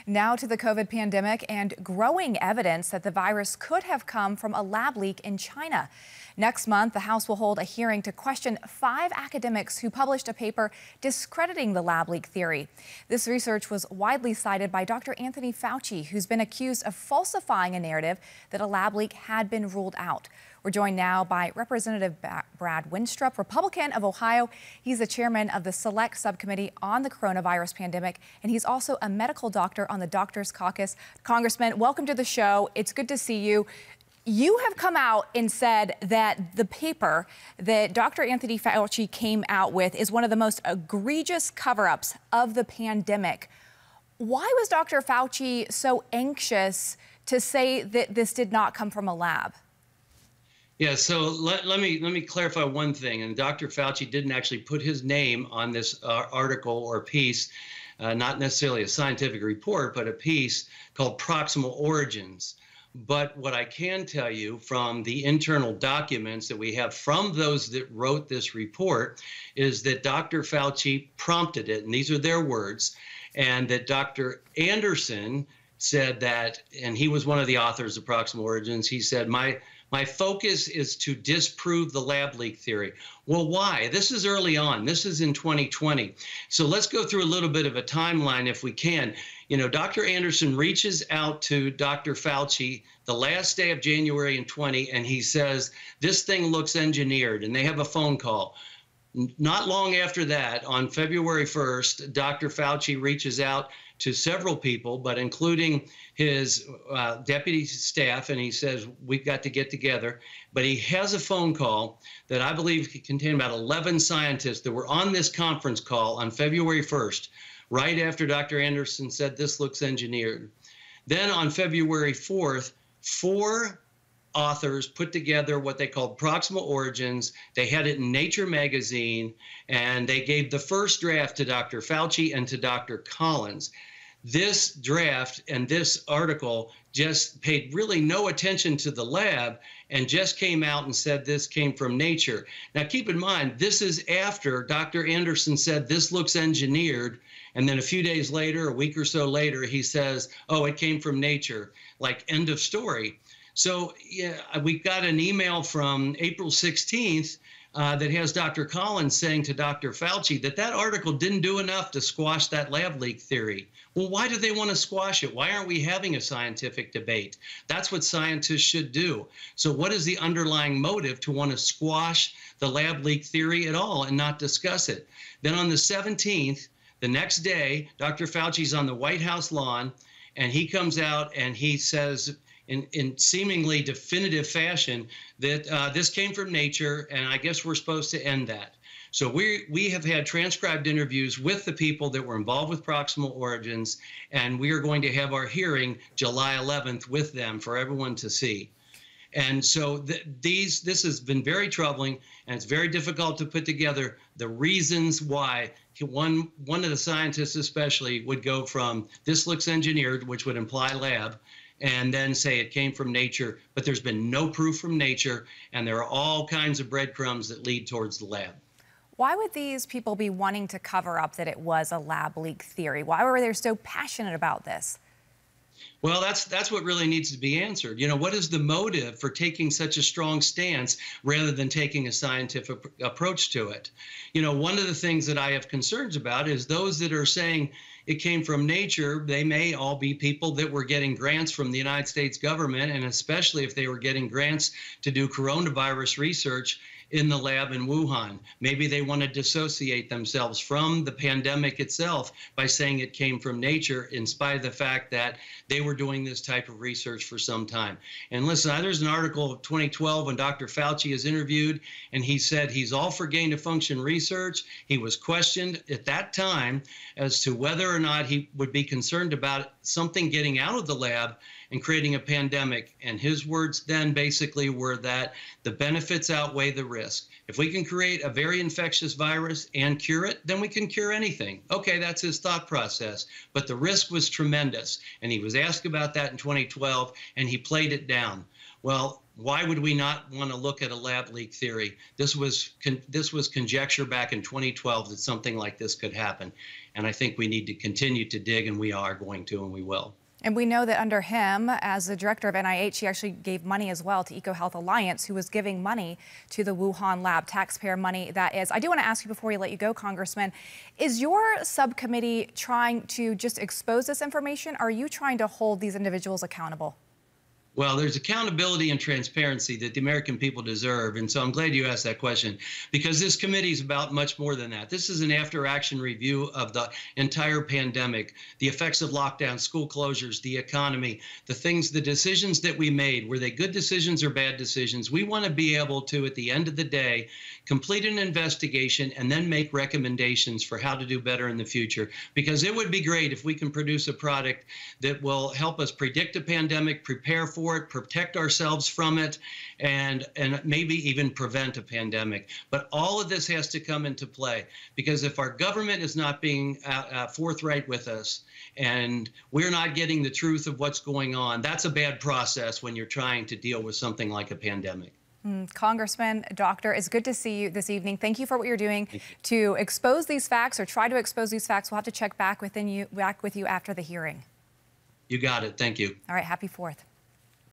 Now to the COVID pandemic and growing evidence that the virus could have come from a lab leak in China. Next month, the House will hold a hearing to question 5 academics who published a paper discrediting the lab leak theory. This research was widely cited by Dr. Anthony Fauci, who's been accused of falsifying a narrative that a lab leak had been ruled out. We're joined now by Representative Brad Wenstrup, Republican of Ohio. He's the chairman of the Select Subcommittee on the Coronavirus Pandemic, and he's also a medical doctor on the Doctors Caucus. Congressman, welcome to the show. It's good to see you. You have come out and said that the paper that Dr. Anthony Fauci came out with is one of the most egregious cover-ups of the pandemic. Why was Dr. Fauci so anxious to say that this did not come from a lab? Yeah, so let me clarify one thing. And Dr. Fauci didn't actually put his name on this article or piece, not necessarily a scientific report, but a piece called Proximal Origins. But what I can tell you from the internal documents that we have from those that wrote this report is that Dr. Fauci prompted it, and these are their words, and that Dr. Anderson said that, and he was one of the authors of Proximal Origins, he said, my focus is to disprove the lab leak theory. Well, why? This is early on. This is in 2020. So let's go through a little bit of a timeline if we can. You know, Dr. Anderson reaches out to Dr. Fauci the last day of January in 20, and he says, this thing looks engineered, and they have a phone call. Not long after that, on February 1st, Dr. Fauci reaches out to several people, but including his deputy staff, and he says, we've got to get together. But he has a phone call that I believe contained about 11 scientists that were on this conference call on February 1st, right after Dr. Anderson said this looks engineered. Then on February 4th, 4 authors put together what they called Proximal Origins. They had it in Nature magazine, and they gave the first draft to Dr. Fauci and to Dr. Collins. This draft and this article just paid really no attention to the lab and just came out and said this came from Nature. Now, keep in mind, this is after Dr. Anderson said this looks engineered, and then a few days later, a week or so later, he says, oh, it came from Nature, like end of story. So yeah, we got an email from April 16th that has Dr. Collins saying to Dr. Fauci that that article didn't do enough to squash that lab leak theory. Well, why do they want to squash it? Why aren't we having a scientific debate? That's what scientists should do. So what is the underlying motive to want to squash the lab leak theory at all and not discuss it? Then on the 17th, the next day, Dr. Fauci's on the White House lawn, and he comes out and he says, in seemingly definitive fashion, that this came from Nature, and I guess we're supposed to end that. So we have had transcribed interviews with the people that were involved with Proximal Origins, and we are going to have our hearing July 11th with them for everyone to see. And so this has been very troubling, and it's very difficult to put together the reasons why one of the scientists especially would go from this looks engineered, which would imply lab, and then say it came from Nature, but there's been no proof from Nature, and there are all kinds of breadcrumbs that lead towards the lab. Why would these people be wanting to cover up that it was a lab leak theory? Why were they so passionate about this? Well, that's what really needs to be answered. You know, what is the motive for taking such a strong stance rather than taking a scientific approach to it? You know, one of the things that I have concerns about is those that are saying it came from Nature, they may all be people that were getting grants from the United States government, and especially if they were getting grants to do coronavirus research in the lab in Wuhan. Maybe they want to dissociate themselves from the pandemic itself by saying it came from Nature, in spite of the fact that they were doing this type of research for some time. And listen, there's an article of 2012 when Dr. Fauci is interviewed, and he said he's all for gain-of-function research. He was questioned at that time as to whether or not he would be concerned about something getting out of the lab and creating a pandemic. And his words then basically were that the benefits outweigh the risk. If we can create a very infectious virus and cure it, then we can cure anything. Okay, that's his thought process. But the risk was tremendous. And he was asked about that in 2012, and he played it down. Well, why would we not want to look at a lab leak theory? This was conjecture back in 2012 that something like this could happen. And I think we need to continue to dig, and we are going to, and we will. And we know that under him, as the director of NIH, he actually gave money as well to EcoHealth Alliance, who was giving money to the Wuhan lab, taxpayer money that is. I do want to ask you before we let you go, Congressman, is your subcommittee trying to just expose this information? Or are you trying to hold these individuals accountable? Well, there's accountability and transparency that the American people deserve. And so I'm glad you asked that question, because this committee is about much more than that. This is an after-action review of the entire pandemic, the effects of lockdown, school closures, the economy, the decisions that we made. Were they good decisions or bad decisions? We want to be able to, at the end of the day, complete an investigation and then make recommendations for how to do better in the future. Because it would be great if we can produce a product that will help us predict a pandemic, prepare for it, protect ourselves from it, and maybe even prevent a pandemic. But all of this has to come into play, because if our government is not being forthright with us and we're not getting the truth of what's going on, that's a bad process when you're trying to deal with something like a pandemic. Congressman, Doctor, it's good to see you this evening. Thank you for what you're doing to expose these facts, or try to expose these facts. We'll have to check back with you after the hearing. You got it. Thank you. All right. Happy 4th.